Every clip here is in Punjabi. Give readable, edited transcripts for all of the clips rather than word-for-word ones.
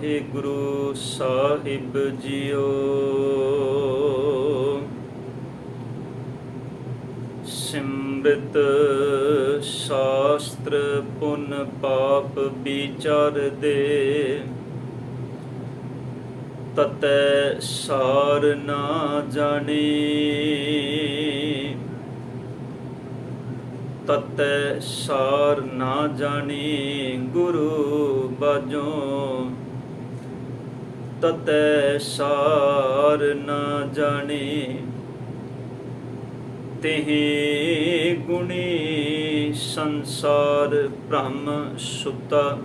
ਵਾਹਿਗੁਰੂ ਸਾਹਿਬ ਜੀਓ। ਸਿਮਰਤ ਸ਼ਾਸਤਰ ਪੁਨ ਪਾਪ ਵਿਚਾਰਦੇ, ਤਤੈ ਸਾਰ ਨਾ ਜਾਣੇ। ਤਤੈ ਸਾਰ ਨਾ ਜਾਣੀ ਗੁਰੂ ਬਾਝੋਂ, ਤਤੈ ਸਾਰ ਨਾ ਜਾਣੀ। ਤਿਹਿ ਗੁਣੀ ਸੰਸਾਰ ਭ੍ਰਮ ਸੁਤਾ,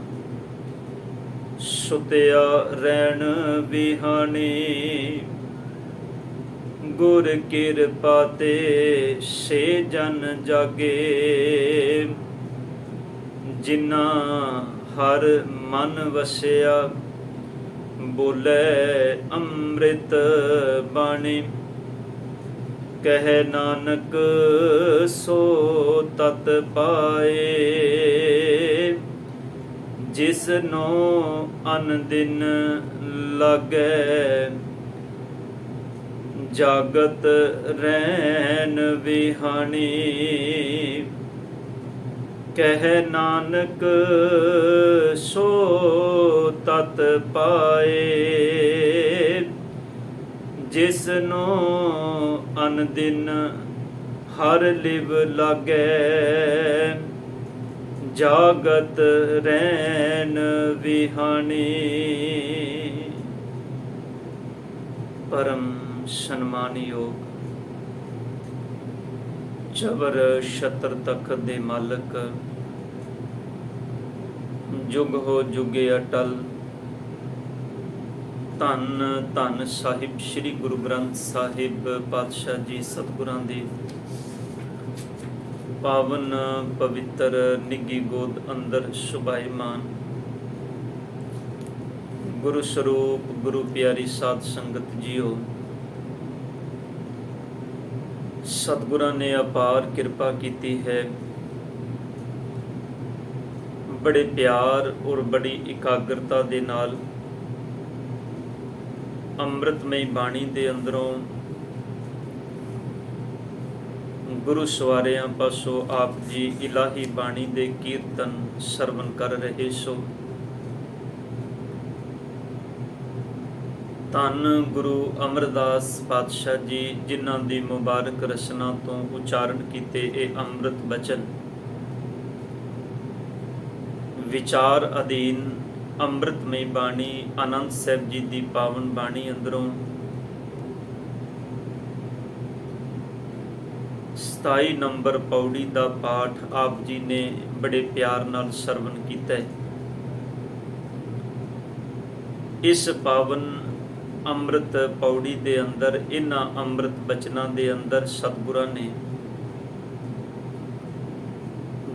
ਸੁਤਿਆ ਰਹਿਣ ਵਿਹਾਣੀ। ਗੁਰ ਕਿਰਪਾ ਤੇ ਸੇ ਜਨ ਜਾਗੇ, ਜਿਨ੍ਹਾਂ ਹਰ ਮਨ ਵਸਿਆ। ਬੋਲੇ ਅੰਮ੍ਰਿਤ ਬਾਣੀ, ਕਹਿ ਨਾਨਕ ਸੋ ਤਤ ਪਾਏ। ਜਿਸਨੋ ਅਨ ਦਿਨ ਲਾਗੈ, ਜਾਗਤ ਰਹਿਣ ਵਿਹਾਣੀ। ਕਹਿ ਨਾਨਕ ਸੋ ਤਤ ਪਾਏ। ਜਿਸਨੋ ਅਨ ਦਿਨ ਹਰ ਲਿਵ ਲਾਗੈ, ਜਾਗਤ ਰਹਿਣ ਵਿਹਾਣੀ। ਪਰਮ ਸਨਮਾਨਯੋਗ ਜ਼ਬਰ ਛਤਰ ਤਖਤ ਦੇ ਮਾਲਕ, ਜੁਗ ਹੋ ਜੁਗੇ ਅਟਲ, ਧੰਨ ਧੰਨ ਸਾਹਿਬ ਸ੍ਰੀ ਗੁਰੂ ਗ੍ਰੰਥ ਸਾਹਿਬ ਪਾਤਸ਼ਾਹ ਜੀ ਸਤਿਗੁਰਾਂ ਦੀ ਪਾਵਨ ਪਵਿੱਤਰ ਨਿੱਘੀ ਗੋਦ ਅੰਦਰ ਸੁਭਾਈਮਾਨ ਗੁਰੂ ਸਰੂਪ ਗੁਰੂ ਪਿਆਰੀ ਸਾਧ ਸੰਗਤ ਜੀਓ। ਸਤਿਗੁਰਾਂ ਨੇ ਅਪਾਰ ਕਿਰਪਾ ਕੀਤੀ ਹੈ। ਬੜੇ ਪਿਆਰ ਔਰ ਬੜੀ ਇਕਾਗਰਤਾ ਦੇ ਨਾਲ ਅੰਮ੍ਰਿਤਮਈ ਬਾਣੀ ਦੇ ਅੰਦਰੋਂ ਗੁਰੂ ਸਵਾਰਿਆਂ ਪਾਸੋਂ ਆਪ ਜੀ ਇਲਾਹੀ ਬਾਣੀ ਦੇ ਕੀਰਤਨ ਸਰਵਨ ਕਰ ਰਹੇ ਸੋ। ਧੰਨ ਗੁਰੂ ਅਮਰਦਾਸ ਪਾਤਸ਼ਾਹ ਜੀ, ਜਿਨ੍ਹਾਂ ਦੀ ਮੁਬਾਰਕ ਰਚਨਾ ਤੋਂ ਉਚਾਰਨ ਕੀਤੇ ਇਹ ਅੰਮ੍ਰਿਤ ਬਚਨ ਵਿਚਾਰ ਅਧੀਨ ਅੰਮ੍ਰਿਤਮਈ ਬਾਣੀ ਆਨੰਦ ਸਾਹਿਬ ਜੀ ਦੀ ਪਾਵਨ ਬਾਣੀ ਅੰਦਰੋਂ 27 ਨੰਬਰ ਪੌੜੀ ਦਾ ਪਾਠ ਆਪ ਜੀ ਨੇ ਬੜੇ ਪਿਆਰ ਨਾਲ ਸਰਵਨ ਕੀਤਾ ਹੈ। ਇਸ ਪਾਵਨ ਅੰਮ੍ਰਿਤ ਪੌੜੀ ਦੇ ਅੰਦਰ, ਇਹਨਾਂ ਅੰਮ੍ਰਿਤ ਬਚਨਾਂ ਦੇ ਅੰਦਰ ਸਤਿਗੁਰਾਂ ਨੇ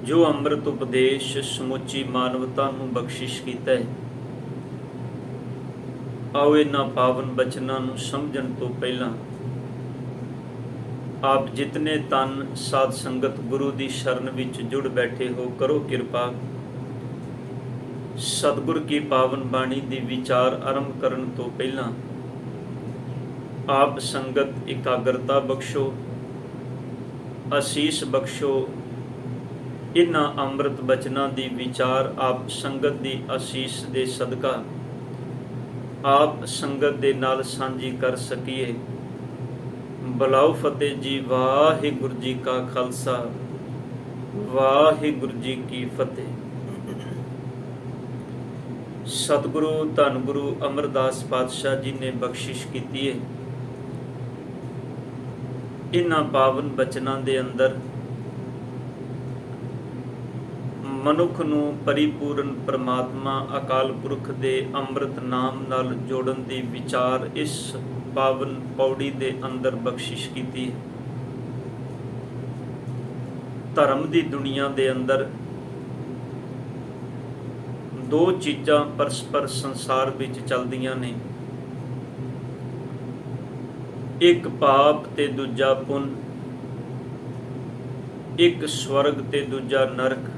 ਜੋ ਅੰਮ੍ਰਿਤ ਉਪਦੇਸ਼ ਸਮੁੱਚੀ ਮਾਨਵਤਾ ਨੂੰ ਬਖਸ਼ਿਸ਼ ਕੀਤਾ ਹੈ, ਆਓ ਇਹਨਾਂ ਪਾਵਨ ਬਚਨਾਂ ਨੂੰ ਸਮਝਣ ਤੋਂ ਪਹਿਲਾਂ ਆਪ ਜਿਤਨੇ ਤਨ ਸਾਧ ਸੰਗਤ ਗੁਰੂ ਦੀ ਸ਼ਰਨ ਵਿੱਚ ਜੁੜ ਬੈਠੇ ਹੋ, ਕਰੋ ਕਿਰਪਾ ਸਤਿਗੁਰ ਕੀ ਪਾਵਨ ਬਾਣੀ ਦੀ ਵਿਚਾਰ ਆਰੰਭ ਕਰਨ ਤੋਂ ਪਹਿਲਾਂ ਆਪ ਸੰਗਤ ਇਕਾਗਰਤਾ ਬਖਸ਼ੋ, ਅਸੀਸ ਬਖਸ਼ੋ। ਇਹਨਾਂ ਅੰਮ੍ਰਿਤ ਬਚਨਾਂ ਦੀ ਵਿਚਾਰ ਆਪ ਸੰਗਤ ਦੀ ਅਸੀਸ ਦੇ ਸਦਕਾ ਆਪ ਸੰਗਤ ਦੇ ਨਾਲ ਸਾਂਝੀ ਕਰ ਸਕੀਏ। ਬੁਲਾਓ ਫਤਿਹ ਜੀ। ਵਾਹਿਗੁਰੂ ਜੀ ਕਾ ਖਾਲਸਾ, ਵਾਹਿਗੁਰੂ ਜੀ ਕੀ ਫਤਿਹ। ਸਤਿਗੁਰੂ ਧੰਨ ਗੁਰੂ ਅਮਰਦਾਸ ਪਾਤਸ਼ਾਹ ਜੀ ਨੇ ਬਖਸ਼ਿਸ਼ ਕੀਤੀ ਹੈ। ਇਹਨਾਂ ਪਾਵਨ ਬਚਨਾਂ ਦੇ ਅੰਦਰ ਮਨੁੱਖ ਨੂੰ ਪਰਿਪੂਰਨ ਪਰਮਾਤਮਾ ਅਕਾਲ ਪੁਰਖ ਦੇ ਅੰਮ੍ਰਿਤ ਨਾਮ ਨਾਲ ਜੋੜਨ ਦੀ ਵਿਚਾਰ ਇਸ ਪਾਵਨ ਪੌੜੀ ਦੇ ਅੰਦਰ ਬਖਸ਼ਿਸ਼ ਕੀਤੀ ਹੈ। ਧਰਮ ਦੀ ਦੁਨੀਆ ਦੇ ਅੰਦਰ ਦੋ ਚੀਜ਼ਾਂ ਪਰਸਪਰ ਸੰਸਾਰ ਵਿੱਚ ਚੱਲਦੀਆਂ ਨੇ, ਇੱਕ ਪਾਪ ਤੇ ਦੂਜਾ ਪੁੰਨ, ਇੱਕ ਸਵਰਗ ਤੇ ਦੂਜਾ ਨਰਕ,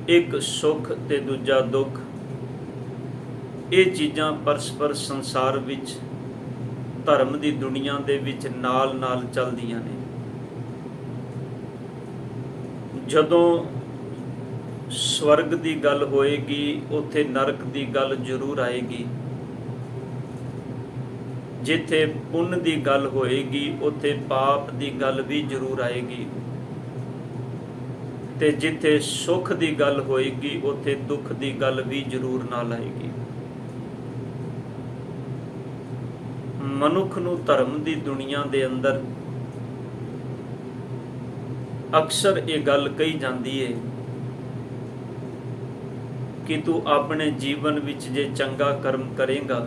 ਇੱਕ ਸੁਖ ਤੇ ਦੂਜਾ ਦੁੱਖ। ਇਹ ਚੀਜ਼ਾਂ ਪਰਸਪਰ ਸੰਸਾਰ ਵਿੱਚ ਧਰਮ ਦੀ ਦੁਨੀਆ ਦੇ ਵਿੱਚ ਨਾਲ ਨਾਲ ਚੱਲਦੀਆਂ ਨੇ। ਜਦੋਂ ਸਵਰਗ ਦੀ ਗੱਲ ਹੋਏਗੀ ਉੱਥੇ ਨਰਕ ਦੀ ਗੱਲ ਜ਼ਰੂਰ ਆਏਗੀ, ਜਿੱਥੇ ਪੁੰਨ ਦੀ ਗੱਲ ਹੋਏਗੀ ਉੱਥੇ ਪਾਪ ਦੀ ਗੱਲ ਵੀ ਜ਼ਰੂਰ ਆਏਗੀ, ਤੇ ਜਿੱਥੇ ਸੁੱਖ ਦੀ ਗੱਲ ਹੋਏਗੀ ਉੱਥੇ ਦੁੱਖ ਦੀ ਗੱਲ ਵੀ ਜ਼ਰੂਰ ਨਾਲ ਆਏਗੀ। ਮਨੁੱਖ ਨੂੰ ਧਰਮ ਦੀ ਦੁਨੀਆ ਦੇ ਅੰਦਰ ਅਕਸਰ ਇਹ ਗੱਲ ਕਹੀ ਜਾਂਦੀ ਹੈ ਕਿ ਤੂੰ ਆਪਣੇ ਜੀਵਨ ਵਿੱਚ ਜੇ ਚੰਗਾ ਕਰਮ ਕਰੇਗਾ,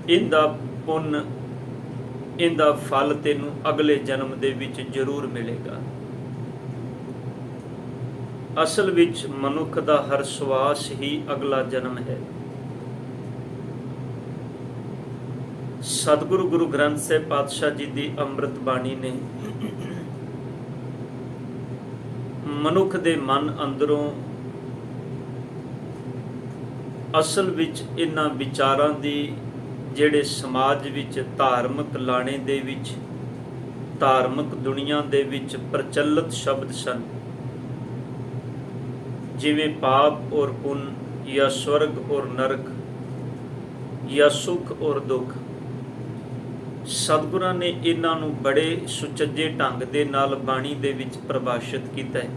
ਇਹਦਾ ਪੁੰਨ, ਇਹਦਾ ਫਲ ਤੈਨੂੰ ਅਗਲੇ ਜਨਮ ਦੇ ਵਿੱਚ ਜ਼ਰੂਰ ਮਿਲੇਗਾ। ਅਸਲ ਵਿੱਚ ਮਨੁੱਖ ਦਾ ਹਰ ਸਵਾਸ ਹੀ ਅਗਲਾ ਜਨਮ ਹੈ। ਸਤਿਗੁਰੂ ਗੁਰੂ ਗ੍ਰੰਥ ਸਾਹਿਬ ਪਾਤਸ਼ਾਹ ਜੀ ਦੀ ਅੰਮ੍ਰਿਤ ਬਾਣੀ ਨੇ ਮਨੁੱਖ ਦੇ ਮਨ ਅੰਦਰੋਂ ਅਸਲ ਵਿੱਚ ਇਹਨਾਂ ਵਿਚਾਰਾਂ ਦੀ, ਜਿਹੜੇ ਸਮਾਜ ਵਿੱਚ ਧਾਰਮਿਕ ਲਾਣੇ ਦੇ ਵਿੱਚ, ਧਾਰਮਿਕ ਦੁਨੀਆ ਦੇ ਵਿੱਚ ਪ੍ਰਚਲਿਤ ਸ਼ਬਦ ਸਨ, ਜਿਵੇਂ ਪਾਪ ਔਰ ਪੁੰਨ, ਜਾਂ ਸਵਰਗ ਔਰ ਨਰਕ, ਜਾਂ ਸੁੱਖ ਔਰ ਦੁੱਖ, ਸਤਿਗੁਰਾਂ ਨੇ ਇਹਨਾਂ ਨੂੰ ਬੜੇ ਸੁਚੱਜੇ ਢੰਗ ਦੇ ਨਾਲ ਬਾਣੀ ਦੇ ਵਿੱਚ ਪ੍ਰਭਾਸ਼ਿਤ ਕੀਤਾ ਹੈ।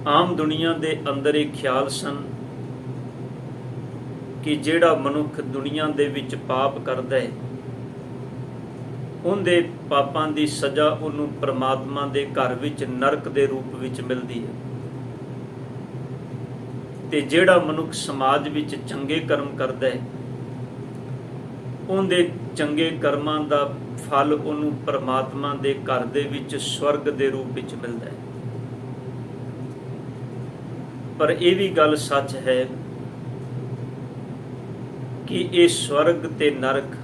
ਆਮ ਦੁਨੀਆ ਦੇ ਅੰਦਰ ਇਹ ਖਿਆਲ ਸਨ ਕਿ ਜਿਹੜਾ ਮਨੁੱਖ ਦੁਨੀਆ ਦੇ ਵਿੱਚ ਪਾਪ ਕਰਦਾ ਹੈ, ਉਹਦੇ ਪਾਪਾਂ ਦੀ ਸਜ਼ਾ ਉਹਨੂੰ ਪ੍ਰਮਾਤਮਾ ਦੇ ਘਰ ਵਿੱਚ ਨਰਕ ਦੇ ਰੂਪ ਵਿੱਚ ਮਿਲਦੀ ਹੈ, ਤੇ ਜਿਹੜਾ ਮਨੁੱਖ ਸਮਾਜ ਵਿੱਚ ਚੰਗੇ ਕਰਮ ਕਰਦਾ ਹੈ, ਉਹਦੇ ਚੰਗੇ ਕਰਮਾਂ ਦਾ ਫਲ ਉਹਨੂੰ ਪ੍ਰਮਾਤਮਾ ਦੇ ਘਰ ਦੇ ਵਿੱਚ ਸਵਰਗ ਦੇ ਰੂਪ ਵਿੱਚ ਮਿਲਦਾ ਹੈ। ਪਰ ਇਹ ਵੀ ਗੱਲ ਸੱਚ ਹੈ ਕਿ ਇਹ ਸਵਰਗ ਤੇ ਨਰਕ,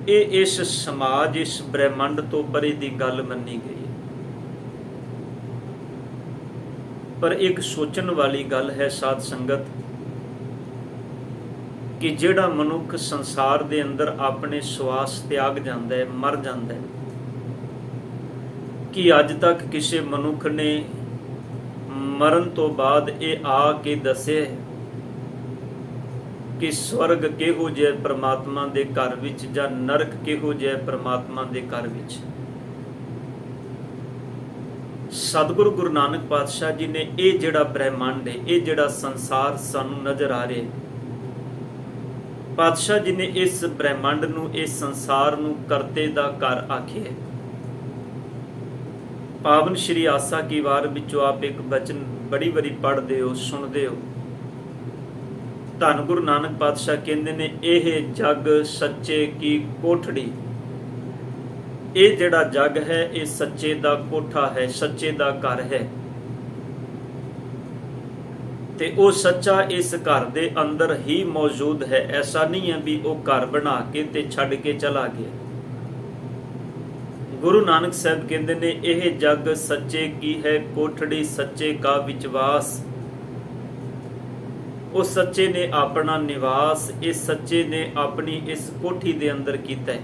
ਇਹ ਇਸ ਸਮਾਜ, ਇਸ ਬ੍ਰਹਿਮੰਡ ਤੋਂ ਪਰੇ ਦੀ ਗੱਲ ਮੰਨੀ ਗਈ ਹੈ। ਪਰ ਇੱਕ ਸੋਚਣ ਵਾਲੀ ਗੱਲ ਹੈ ਸਾਧ ਸੰਗਤ, ਕਿ ਜਿਹੜਾ ਮਨੁੱਖ ਸੰਸਾਰ ਦੇ ਅੰਦਰ ਆਪਣੇ ਸਵਾਸ ਤਿਆਗ ਜਾਂਦਾ ਹੈ, ਮਰ ਜਾਂਦਾ ਹੈ, ਕਿ ਅੱਜ ਤੱਕ ਕਿਸੇ ਮਨੁੱਖ ਨੇ ਮਰਨ ਤੋਂ ਬਾਅਦ ਇਹ ਆ ਕੇ ਦੱਸਿਆ ਕਿ ਸਵਰਗ ਕਿਹੋ ਜਿਹਾ ਪ੍ਰਮਾਤਮਾ ਦੇ ਘਰ ਵਿੱਚ, ਜਾਂ ਨਰਕ ਕਿਹੋ ਜਿਹਾ ਪ੍ਰਮਾਤਮਾ ਦੇ ਘਰ ਵਿੱਚ? ਸਤਿਗੁਰੂ ਗੁਰੂ ਨਾਨਕ ਪਾਤਸ਼ਾਹ ਜੀ ਨੇ ਇਹ ਜਿਹੜਾ ਬ੍ਰਹਿਮੰਡ ਹੈ, ਇਹ ਜਿਹੜਾ ਸੰਸਾਰ ਸਾਨੂੰ ਨਜ਼ਰ ਆ ਰਿਹਾ, ਪਾਤਸ਼ਾਹ ਜੀ ਨੇ ਇਸ ਬ੍ਰਹਿਮੰਡ ਨੂੰ, ਇਸ ਸੰਸਾਰ ਨੂੰ ਕਰਤੇ ਦਾ ਘਰ ਆਖਿਆ। ਪਾਵਨ ਸ਼੍ਰੀ ਆਸਾ ਕੀ ਵਾਰ ਵਿੱਚੋਂ ਆਪ ਇੱਕ ਬਚਨ ਬੜੀ ਵਾਰੀ ਪੜ੍ਹਦੇ ਹੋ, ਸੁਣਦੇ ਹੋ। ਧੰਨ ਗੁਰੂ ਨਾਨਕ ਪਾਤਸ਼ਾਹ ਕਹਿੰਦੇ ਨੇ, ਇਹ ਜਗ ਸੱਚੇ ਕੀ ਕੋਠੜੀ, ਇਹ ਜਿਹੜਾ ਜਗ ਹੈ ਇਹ ਸੱਚੇ ਦਾ ਕੋਠਾ ਹੈ, ਸੱਚੇ ਦਾ ਘਰ ਹੈ, ਤੇ ਉਹ ਸੱਚਾ ਇਸ ਘਰ ਦੇ ਅੰਦਰ ਹੀ ਮੌਜੂਦ ਹੈ। ਐਸਾ ਨਹੀਂ ਹੈ ਵੀ ਉਹ ਘਰ ਬਣਾ ਕੇ ਤੇ ਛੱਡ ਕੇ ਚਲਾ ਗਿਆ। ਗੁਰੂ ਨਾਨਕ ਸਾਹਿਬ ਕਹਿੰਦੇ ਨੇ, ਇਹ ਜਗ ਸੱਚੇ ਕੀ ਹੈ ਕੋਠੜੀ, ਸੱਚੇ ਕਾ ਵਿਚਵਾਸ। ਉਹ ਸੱਚੇ ਨੇ ਆਪਣਾ ਨਿਵਾਸ ਇਸ ਸੱਚੇ ਨੇ ਆਪਣੀ ਇਸ ਕੋਠੀ ਦੇ ਅੰਦਰ ਕੀਤਾ ਹੈ।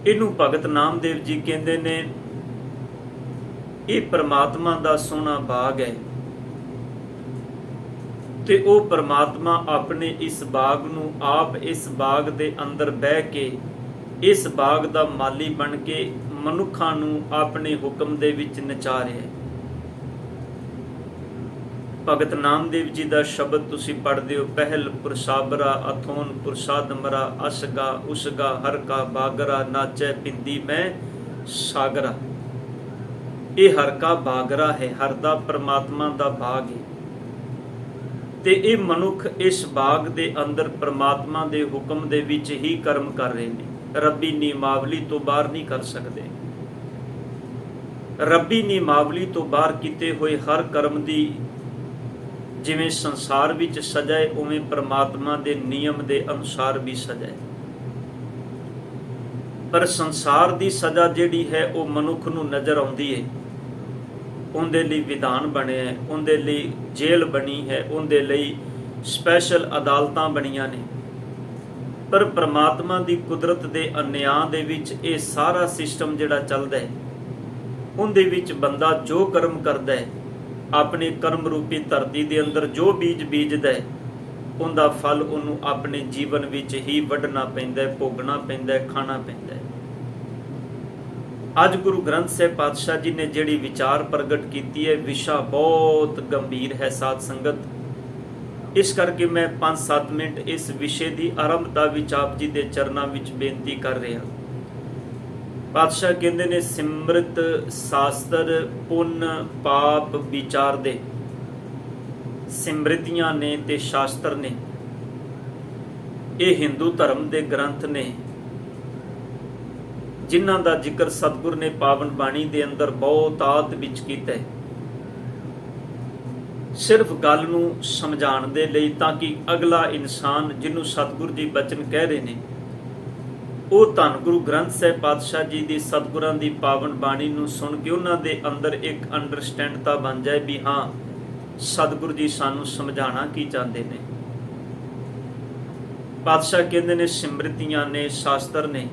ਇਹਨੂੰ ਭਗਤ ਨਾਮਦੇਵ ਜੀ ਕਹਿੰਦੇ ਨੇ, ਇਹ ਪ੍ਰਮਾਤਮਾ ਦਾ ਸੋਹਣਾ ਬਾਗ ਹੈ, ਤੇ ਉਹ ਪ੍ਰਮਾਤਮਾ ਆਪਣੇ ਇਸ ਬਾਗ ਨੂੰ ਆਪ ਇਸ ਬਾਗ ਦੇ ਅੰਦਰ ਬਹਿ ਕੇ, ਇਸ ਬਾਗ ਦਾ ਮਾਲੀ ਬਣ ਕੇ ਮਨੁੱਖਾਂ ਨੂੰ ਆਪਣੇ ਹੁਕਮ ਦੇ ਵਿੱਚ ਨਚਾ ਰਿਹਾ ਹੈ। ਭਗਤ ਨਾਮਦੇਵ ਜੀ ਦਾ ਸ਼ਬਦ ਤੁਸੀਂ ਪੜ੍ਹਦੇ ਹੋ, ਪਹਿਲ ਪੁਰਸਾਬਰਾ ਅਥੋਨ ਪੁਰਸਾਦਮਰਾ ਅਸਗਾ ਉਸਗਾ ਹਰ ਕਾ ਬਾਗਰਾ ਨਾਚੈ ਪਿੰਦੀ ਮੈਂ ਸਾਗਰਾ। ਇਹ ਹਰ ਕਾ ਬਾਗਰਾ ਹੈ, ਹਰ ਦਾ ਪ੍ਰਮਾਤਮਾ ਦਾ ਬਾਗ ਹੈ, ਤੇ ਇਹ ਮਨੁੱਖ ਇਸ ਬਾਗ ਦੇ ਅੰਦਰ ਪ੍ਰਮਾਤਮਾ ਦੇ ਹੁਕਮ ਦੇ ਵਿੱਚ ਹੀ ਕਰਮ ਕਰ ਰਹੇ ਨੇ। ਰੱਬੀ ਨਿਯਮਾਵਲੀ ਤੋਂ ਬਾਹਰ ਨਹੀਂ ਕਰ ਸਕਦੇ। ਰੱਬੀ ਨਿਯਮਾਵਲੀ ਤੋਂ ਬਾਹਰ ਕੀਤੇ ਹੋਏ ਹਰ ਕਰਮ ਦੀ ਜਿਵੇਂ ਸੰਸਾਰ ਵਿੱਚ ਸਜ਼ਾ ਹੈ, ਉਵੇਂ ਪ੍ਰਮਾਤਮਾ ਦੇ ਨਿਯਮ ਦੇ ਅਨੁਸਾਰ ਵੀ ਸਜ਼ਾ ਹੈ। ਪਰ ਸੰਸਾਰ ਦੀ ਸਜ਼ਾ ਜਿਹੜੀ ਹੈ ਉਹ ਮਨੁੱਖ ਨੂੰ ਨਜ਼ਰ ਆਉਂਦੀ ਹੈ, ਉਹਦੇ ਲਈ ਵਿਧਾਨ ਬਣਿਆ ਹੈ, ਉਹਦੇ ਲਈ ਜੇਲ੍ਹ ਬਣੀ ਹੈ, ਉਹਦੇ ਲਈ ਸਪੈਸ਼ਲ ਅਦਾਲਤਾਂ ਬਣੀਆਂ ਨੇ। ਪਰ ਪ੍ਰਮਾਤਮਾ ਦੀ ਕੁਦਰਤ ਦੇ ਅਨਿਆਂ ਦੇ ਵਿੱਚ ਇਹ ਸਾਰਾ ਸਿਸਟਮ ਜਿਹੜਾ ਚੱਲਦਾ ਹੈ, ਉਹਦੇ ਵਿੱਚ ਬੰਦਾ ਜੋ ਕਰਮ ਕਰਦਾ ਹੈ, ਆਪਣੇ ਕਰਮ ਰੂਪੀ ਧਰਤੀ ਦੇ ਅੰਦਰ ਜੋ ਬੀਜ ਬੀਜਦਾ ਹੈ, ਉਹਦਾ ਫਲ ਉਹਨੂੰ ਆਪਣੇ ਜੀਵਨ ਵਿੱਚ ਹੀ ਵੱਢਣਾ ਪੈਂਦਾ ਹੈ, ਭੋਗਣਾ ਪੈਂਦਾ ਹੈ, ਖਾਣਾ ਪੈਂਦਾ ਹੈ। ਅੱਜ ਗੁਰੂ ਗ੍ਰੰਥ ਸਾਹਿਬ ਪਾਤਸ਼ਾਹ ਜੀ ਨੇ ਜਿਹੜੀ ਵਿਚਾਰ ਪ੍ਰਗਟ ਕੀਤੀ ਹੈ, ਵਿਸ਼ਾ ਬਹੁਤ ਗੰਭੀਰ ਹੈ ਸਾਧ ਸੰਗਤ। ਇਸ ਕਰਕੇ ਮੈਂ 5-7 ਮਿੰਟ ਇਸ ਵਿਸ਼ੇ ਦੀ ਆਰੰਭਤਾ ਵਿੱਚ ਆਪ ਜੀ ਦੇ ਚਰਨਾਂ ਵਿੱਚ ਬੇਨਤੀ ਕਰ ਰਿਹਾ। ਪਾਤਸ਼ਾਹ ਕਹਿੰਦੇ ਨੇ, ਸਿਮਰਤ ਸ਼ਾਸਤਰ ਪੁੰਨ ਪਾਪ ਵਿਚਾਰਦੇ। ਸਿਮਰਤੀਆਂ ਨੇ ਤੇ ਸ਼ਾਸਤਰ ਨੇ, ਇਹ ਹਿੰਦੂ ਧਰਮ ਦੇ ਗ੍ਰੰਥ ਨੇ, ਜਿਨ੍ਹਾਂ ਦਾ ਜ਼ਿਕਰ ਸਤਿਗੁਰ ਨੇ ਪਾਵਨ ਬਾਣੀ ਦੇ ਅੰਦਰ ਬਹੁਤਾਤ ਵਿੱਚ ਕੀਤਾ ਹੈ, ਸਿਰਫ ਗੱਲ ਨੂੰ ਸਮਝਾਉਣ ਦੇ ਲਈ, ਤਾਂ ਕਿ ਅਗਲਾ ਇਨਸਾਨ ਜਿਹਨੂੰ ਸਤਿਗੁਰ ਜੀ ਬਚਨ ਕਹਿ ਰਹੇ ਨੇ, ਉਹ ਧੰਨ ਗੁਰੂ ਗ੍ਰੰਥ ਸਾਹਿਬ ਪਾਤਸ਼ਾਹ ਜੀ ਦੀ ਸਤਿਗੁਰਾਂ ਦੀ ਪਾਵਨ ਬਾਣੀ ਨੂੰ ਸੁਣ ਕੇ ਉਹਨਾਂ ਦੇ ਅੰਦਰ ਇੱਕ ਅੰਡਰਸਟੈਂਡਤਾ ਬਣ ਜਾਏ ਵੀ ਹਾਂ, ਸਤਿਗੁਰ ਜੀ ਸਾਨੂੰ ਸਮਝਾਉਣਾ ਕੀ ਚਾਹੁੰਦੇ ਨੇ। ਪਾਤਸ਼ਾਹ ਕਹਿੰਦੇ ਨੇ, ਸਿਮਰਤੀਆਂ ਨੇ, ਸ਼ਾਸਤਰ ਨੇ,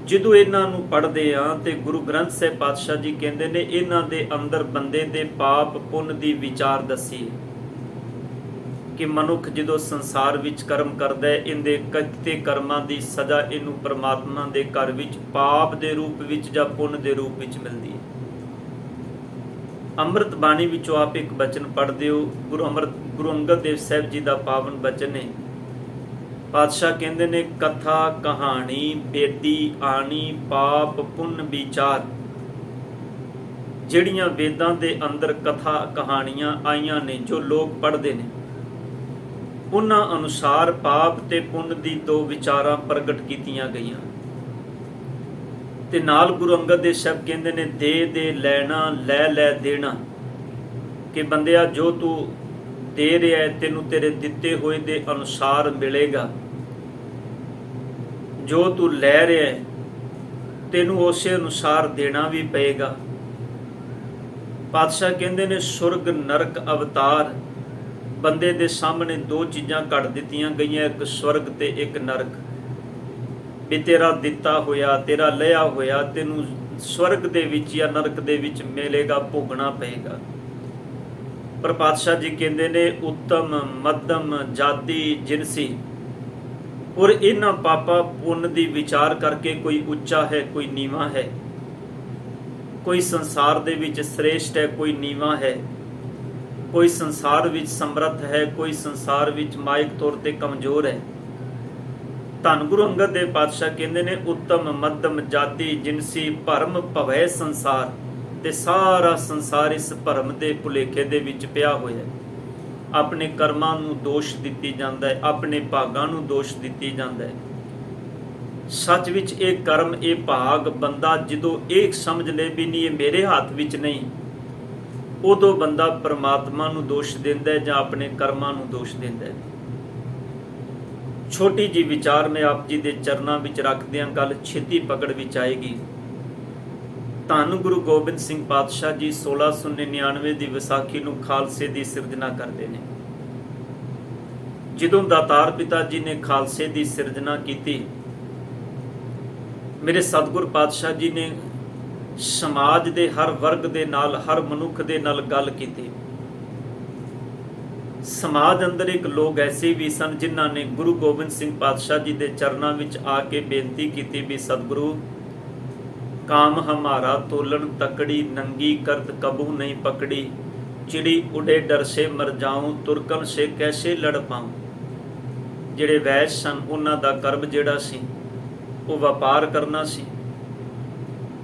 ਜਦੋਂ ਇਹਨਾਂ ਨੂੰ ਪੜ੍ਹਦੇ ਆ ਤੇ ਗੁਰੂ ਗ੍ਰੰਥ ਸਾਹਿਬ ਪਾਤਸ਼ਾਹ ਜੀ ਕਹਿੰਦੇ ਨੇ, ਇਹਨਾਂ ਦੇ ਅੰਦਰ ਬੰਦੇ ਦੇ ਪਾਪ ਪੁੰਨ ਦੀ ਵਿਚਾਰ ਦੱਸੀ ਕਿ ਮਨੁੱਖ ਜਦੋਂ ਸੰਸਾਰ ਵਿੱਚ ਕਰਮ ਕਰਦਾ ਹੈ, ਇਹਦੇ ਕੀਤੇ ਕਰਮਾਂ ਦੀ ਸਜ਼ਾ ਇਹਨੂੰ ਪਰਮਾਤਮਾ ਦੇ ਘਰ ਵਿੱਚ ਪਾਪ ਦੇ ਰੂਪ ਵਿੱਚ ਜਾਂ ਪੁੰਨ ਦੇ ਰੂਪ ਵਿੱਚ ਮਿਲਦੀ ਹੈ। ਅੰਮ੍ਰਿਤ ਬਾਣੀ ਵਿੱਚੋਂ ਆਪ ਇੱਕ ਬਚਨ ਪੜ੍ਹਦੇ ਹੋ, ਗੁਰੂ ਅੰਗਦ ਦੇਵ ਸਾਹਿਬ ਜੀ ਦਾ ਪਾਵਨ ਬਚਨ ਹੈ। ਪਾਤਸ਼ਾਹ ਕਹਿੰਦੇ ਨੇ, ਕਥਾ ਕਹਾਣੀ ਬੇਦੀ ਆਣੀ ਪਾਪ ਪੁੰਨ ਵਿਚਾਰ। ਜਿਹੜੀਆਂ ਵੇਦਾਂ ਦੇ ਅੰਦਰ ਕਥਾ ਕਹਾਣੀਆਂ ਆਈਆਂ ਨੇ, ਜੋ ਲੋਕ ਪੜ੍ਹਦੇ ਨੇ, ਉਹਨਾਂ ਅਨੁਸਾਰ ਪਾਪ ਤੇ ਪੁੰਨ ਦੀ ਦੋ ਵਿਚਾਰਾਂ ਪ੍ਰਗਟ ਕੀਤੀਆਂ ਗਈਆਂ। ਤੇ ਨਾਲ ਗੁਰੂ ਅੰਗਦ ਦੇਵ ਸਾਹਿਬ ਕਹਿੰਦੇ ਨੇ, ਦੇ ਲੈਣਾ, ਲੈ ਦੇਣਾ, ਕਿ ਬੰਦਿਆ ਜੋ ਤੂੰ ਦੇ ਰਿਹਾ ਹੈ, ਤੈਨੂੰ ਤੇਰੇ ਦਿੱਤੇ ਹੋਏ ਦੇ ਅਨੁਸਾਰ ਮਿਲੇਗਾ। ਜੋ ਤੂੰ ਲੈ ਰਿਹਾ ਹੈ, ਤੈਨੂੰ ਉਸੇ ਅਨੁਸਾਰ ਦੇਣਾ ਵੀ ਪਏਗਾ। ਪਾਤਸ਼ਾਹ ਕਹਿੰਦੇ ਨੇ, ਸੁਰਗ ਨਰਕ ਅਵਤਾਰ, ਬੰਦੇ ਦੇ ਸਾਹਮਣੇ ਦੋ ਚੀਜ਼ਾਂ ਘੜ ਦਿੱਤੀਆਂ ਗਈਆਂ, ਇੱਕ ਸਵਰਗ ਤੇ ਇੱਕ ਨਰਕ। ਵੀ ਤੇਰਾ ਦਿੱਤਾ ਹੋਇਆ, ਤੇਰਾ ਲਿਆ ਹੋਇਆ ਤੈਨੂੰ ਸਵਰਗ ਦੇ ਵਿੱਚ ਜਾਂ ਨਰਕ ਦੇ ਵਿੱਚ ਮਿਲੇਗਾ, ਭੋਗਣਾ ਪਏਗਾ। ਪਰ ਪਾਤਸ਼ਾਹ ਜੀ ਕਹਿੰਦੇ ਨੇ, ਉੱਤਮ ਮੱਧਮ ਜਾਤੀ ਜਿਨਸੀ। ਔਰ ਇਹਨਾਂ ਪਾਪਾ ਪੁੰਨ ਦੀ ਵਿਚਾਰ ਕਰਕੇ ਕੋਈ ਉੱਚਾ ਹੈ, ਕੋਈ ਨੀਵਾਂ ਹੈ, ਕੋਈ ਸੰਸਾਰ ਦੇ ਵਿੱਚ ਸ੍ਰੇਸ਼ਟ ਹੈ, ਕੋਈ ਨੀਵਾਂ ਹੈ, ਕੋਈ ਸੰਸਾਰ ਵਿੱਚ ਸਮਰੱਥ ਹੈ, ਕੋਈ ਸੰਸਾਰ ਵਿੱਚ ਮਾਇਕ ਤੌਰ ਤੇ ਕਮਜ਼ੋਰ ਹੈ। ਧੰਨ ਗੁਰੂ ਅੰਗਦ ਦੇਵ ਪਾਤਸ਼ਾਹ ਕਹਿੰਦੇ ਨੇ, ਉੱਤਮ ਮੱਧਮ ਜਾਤੀ ਜਿਨਸੀ ਭਰਮ ਭਵੈ ਸੰਸਾਰ। ਤੇ ਸਾਰਾ ਸੰਸਾਰ ਇਸ ਭਰਮ ਦੇ ਭੁਲੇਖੇ ਦੇ ਵਿੱਚ ਪਿਆ ਹੋਇਆ ਹੈ। ਆਪਣੇ ਕਰਮਾਂ ਨੂੰ ਦੋਸ਼ ਦਿੱਤੀ ਜਾਂਦਾ ਹੈ, ਆਪਣੇ ਭਾਗਾਂ ਨੂੰ ਦੋਸ਼ ਦਿੱਤੀ ਜਾਂਦਾ ਹੈ। ਸੱਚ ਵਿੱਚ ਇਹ ਕਰਮ, ਇਹ ਭਾਗ, ਬੰਦਾ ਜਦੋਂ ਇਹ ਸਮਝ ਲੈ ਵੀ ਨਹੀਂ ਇਹ ਮੇਰੇ ਹੱਥ ਵਿੱਚ ਨਹੀਂ, ਉਦੋਂ ਬੰਦਾ ਪਰਮਾਤਮਾ ਨੂੰ ਦੋਸ਼ ਦਿੰਦਾ ਹੈ ਜਾਂ ਆਪਣੇ ਕਰਮਾਂ ਨੂੰ ਦੋਸ਼ ਦਿੰਦਾ ਹੈ। ਛੋਟੀ ਜੀ ਵਿਚਾਰ ਮੈਂ ਆਪ ਜੀ ਦੇ ਚਰਨਾਂ ਵਿੱਚ ਰੱਖਦਿਆਂ ਗੱਲ ਛੇਤੀ ਪਕੜ ਵਿੱਚ ਆਏਗੀ। ਧੰਨ ਗੁਰੂ ਗੋਬਿੰਦ ਸਿੰਘ ਪਾਤਸ਼ਾਹ ਜੀ 1699 ਦੀ ਵਿਸਾਖੀ ਨੂੰ ਖਾਲਸੇ ਦੀ ਸਿਰਜਣਾ ਕਰਦੇ ਨੇ। ਜਦੋਂ ਦਾਤਾਰ ਪਿਤਾ ਜੀ ਨੇ ਖਾਲਸੇ ਦੀ ਸਿਰਜਣਾ ਕੀਤੀ, ਮੇਰੇ ਸਤਿਗੁਰ ਪਾਤਸ਼ਾਹ ਜੀ ਨੇ ਸਮਾਜ ਦੇ ਹਰ ਵਰਗ ਦੇ ਨਾਲ, ਹਰ ਮਨੁੱਖ ਦੇ ਨਾਲ ਗੱਲ ਕੀਤੀ। ਸਮਾਜ ਅੰਦਰ ਇੱਕ ਲੋਕ ਐਸੇ ਵੀ ਸਨ ਜਿਨ੍ਹਾਂ ਨੇ ਗੁਰੂ ਗੋਬਿੰਦ ਸਿੰਘ ਪਾਤਸ਼ਾਹ ਜੀ ਦੇ ਚਰਨਾਂ ਵਿੱਚ ਆ ਕੇ ਬੇਨਤੀ ਕੀਤੀ ਵੀ ਸਤਿਗੁਰੂ, ਕਾਮ ਹਮਾਰਾ ਤੋਲਣ ਤਕੜੀ, ਨੰਗੀ ਕਰਤ ਕਬੂ ਨਹੀਂ ਪਕੜੀ, ਚਿੜੀ ਉਡੇ ਡਰ ਸੇ ਮਰ ਜਾऊं, ਤੁਰਕਨ ਸੇ ਕੈਸੇ ਲੜ ਪਾऊं। ਜਿਹੜੇ ਵੈਸ਼ ਸਨ, ਉਹਨਾਂ ਦਾ ਕਰਮ ਜਿਹੜਾ ਸੀ ਉਹ ਵਪਾਰ ਕਰਨਾ ਸੀ।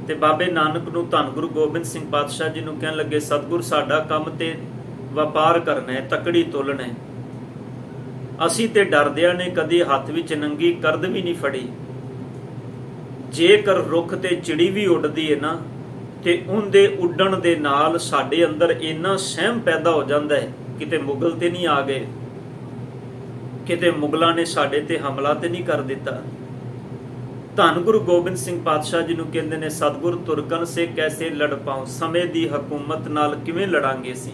ਤੇ ਬਾਬੇ ਨਾਨਕ ਨੂੰ ਧੰਨ ਗੁਰੂ ਗੋਬਿੰਦ ਸਿੰਘ ਪਾਤਸ਼ਾਹ ਜੀ ਨੂੰ ਕਹਿਣ ਲੱਗੇ, ਸਤਿਗੁਰ ਸਾਡਾ ਕੰਮ ਤੇ ਵਪਾਰ ਕਰਨਾ ਹੈ, ਤਕੜੀ ਤੋਲਣਾ ਹੈ। ਅਸੀਂ ਤੇ ਡਰਦਿਆਂ ਨੇ ਕਦੀ ਹੱਥ ਵਿੱਚ ਨੰਗੀ ਕਰਦ ਵੀ ਨਹੀਂ ਫੜੀ। ਜੇਕਰ ਰੁੱਖ ਤੇ ਚਿੜੀ ਵੀ ਉੱਡਦੀ ਹੈ ਨਾ, ਤੇ ਉਹਦੇ ਉੱਡਣ ਦੇ ਨਾਲ ਸਾਡੇ ਅੰਦਰ ਇੰਨਾ ਸਹਿਮ ਪੈਦਾ ਹੋ ਜਾਂਦਾ ਹੈ, ਕਿਤੇ ਮੁਗਲ ਤੇ ਨਹੀਂ ਆ ਗਏ, ਕਿਤੇ ਮੁਗਲਾਂ ਨੇ ਸਾਡੇ ਤੇ ਹਮਲਾ ਤੇ ਨਹੀਂ ਕਰ ਦਿੱਤਾ। ਧੰਨ ਗੁਰੂ ਗੋਬਿੰਦ ਸਿੰਘ ਪਾਤਸ਼ਾਹ ਜੀ ਨੂੰ ਕਹਿੰਦੇ ਨੇ, ਸਤਿਗੁਰ ਤੁਰਕਨ ਸੇ ਕੈਸੇ ਲੜ ਪਾਉ, ਸਮੇਂ ਦੀ ਹਕੂਮਤ ਨਾਲ ਕਿਵੇਂ ਲੜਾਂਗੇ ਸੀ।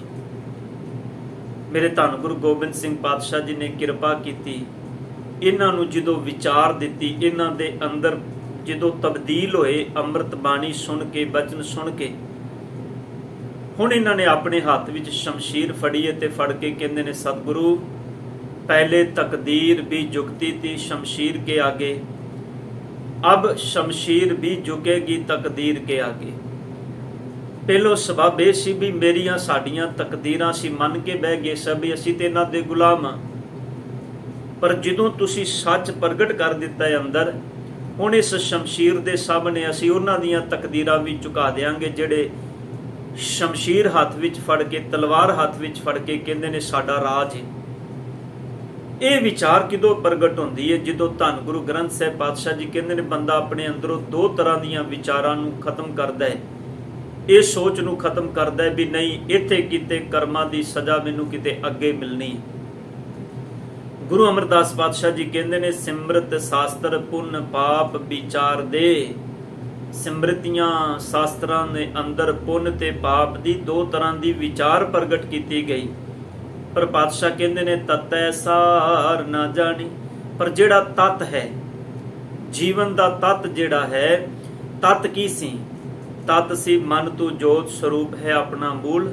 ਮੇਰੇ ਧੰਨ ਗੁਰੂ ਗੋਬਿੰਦ ਸਿੰਘ ਪਾਤਸ਼ਾਹ ਜੀ ਨੇ ਕਿਰਪਾ ਕੀਤੀ, ਇਹਨਾਂ ਨੂੰ ਜਦੋਂ ਵਿਚਾਰ ਦਿੱਤੀ, ਇਹਨਾਂ ਦੇ ਅੰਦਰ ਜਦੋਂ ਤਬਦੀਲ ਹੋਏ ਅੰਮ੍ਰਿਤ ਬਾਣੀ ਸੁਣ ਕੇ, ਬਚਨ ਸੁਣ ਕੇ। ਹੁਣ ਇਹਨਾਂ ਨੇ ਆਪਣੇ ਹੱਥ ਵਿੱਚ ਸ਼ਮਸ਼ੀਰ ਫੜੀ ਹੈ ਤੇ ਫੜ ਕੇ ਕਹਿੰਦੇ ਨੇ, ਸਤਿਗੁਰੂ पहले तकदीर भी झुकती थी शमशीर के आगे, अब शमशीर भी झुकेगी तकदीर के आगे। ਪਹਿਲੋ ਸਬਬ ਇਹ ਸੀ ਵੀ ਮੇਰੀਆਂ ਸਾਡੀਆਂ ਤਕਦੀਰਾਂ ਸੀ, ਮੰਨ ਕੇ ਬਹਿ ਗਏ ਸਭੀ ਅਸੀਂ ਤੇ ਇਹਨਾਂ ਦੇ ਗੁਲਾਮ ਹਾਂ। ਪਰ ਜਦੋਂ ਤੁਸੀਂ ਸੱਚ ਪ੍ਰਗਟ ਕਰ ਦਿੱਤਾ ਹੈ ਅੰਦਰ, ਹੁਣ ਇਸ ਸ਼ਮਸ਼ੀਰ ਦੇ ਸਾਹਮਣੇ ਅਸੀਂ ਉਹਨਾਂ ਦੀਆਂ ਤਕਦੀਰਾਂ ਵੀ ਝੁਕਾ ਦੇਾਂਗੇ, ਜਿਹੜੇ ਸ਼ਮਸ਼ੀਰ ਹੱਥ ਵਿੱਚ ਫੜ ਕੇ, ਤਲਵਾਰ ਹੱਥ ਵਿੱਚ ਫੜ ਕੇ ਕਹਿੰਦੇ ਨੇ ਸਾਡਾ ਰਾਜ ਹੈ। ਇਹ ਵਿਚਾਰ ਕਿਦੋਂ ਪ੍ਰਗਟ ਹੁੰਦੀ ਹੈ? ਜਦੋਂ ਧੰਨ ਗੁਰੂ ਗ੍ਰੰਥ ਸਾਹਿਬ ਪਾਤਸ਼ਾਹ ਜੀ ਕਹਿੰਦੇ ਨੇ, ਬੰਦਾ ਆਪਣੇ ਅੰਦਰੋਂ ਦੋ ਤਰ੍ਹਾਂ ਦੀਆਂ ਵਿਚਾਰਾਂ ਨੂੰ ਖਤਮ ਕਰਦਾ ਹੈ। ਇਹ ਸੋਚ ਨੂੰ ਖਤਮ ਕਰਦਾ ਹੈ ਵੀ ਨਹੀਂ, ਇੱਥੇ ਕਿਤੇ ਕਰਮਾਂ ਦੀ ਸਜ਼ਾ ਮੈਨੂੰ ਕਿਤੇ ਅੱਗੇ ਮਿਲਣੀ। ਗੁਰੂ ਅਮਰਦਾਸ ਪਾਤਸ਼ਾਹ ਜੀ ਕਹਿੰਦੇ ਨੇ, ਸਿਮਰਤ ਸ਼ਾਸਤਰ ਪੁੰਨ ਪਾਪ ਵਿਚਾਰ ਦੇ। ਸਿਮਰਤੀਆਂ ਸ਼ਾਸਤਰਾਂ ਦੇ ਅੰਦਰ ਪੁੰਨ ਤੇ ਪਾਪ ਦੀ ਦੋ ਤਰ੍ਹਾਂ ਦੀ ਵਿਚਾਰ ਪ੍ਰਗਟ ਕੀਤੀ ਗਈ। ਪਰ ਪਾਤਸ਼ਾਹ ਕਹਿੰਦੇ ਨੇ, ਤਤੈ ਸਾਰ ਨਾ ਜਾਣੀ। ਪਰ ਜਿਹੜਾ ਤਤ ਹੈ, ਜੀਵਨ ਦਾ ਤਤ ਜਿਹੜਾ ਹੈ, ਤਤ ਕੀ ਸੀ? ਤਤ ਸੀ ਮਨ ਤੂੰ ਜੋਤ ਸਰੂਪ ਹੈ ਆਪਣਾ ਮੂਲ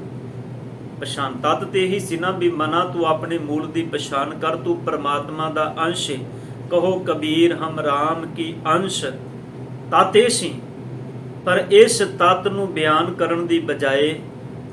ਪਛਾਣ। ਤਤ ਤੇ ਹੀ ਸੀ ਨਾ ਵੀ ਮਨਾ ਤੂੰ ਆਪਣੇ ਮੂਲ ਦੀ ਪਛਾਣ ਕਰ, ਤੂੰ ਪਰਮਾਤਮਾ ਦਾ ਅੰਸ਼। ਕਹੋ ਕਬੀਰ ਹਮ ਰਾਮ ਕੀ ਅੰਸ਼। ਤਤ ਇਹ ਸੀ। ਪਰ ਇਸ ਤਤ ਨੂੰ ਬਿਆਨ ਕਰਨ ਦੀ ਬਜਾਏ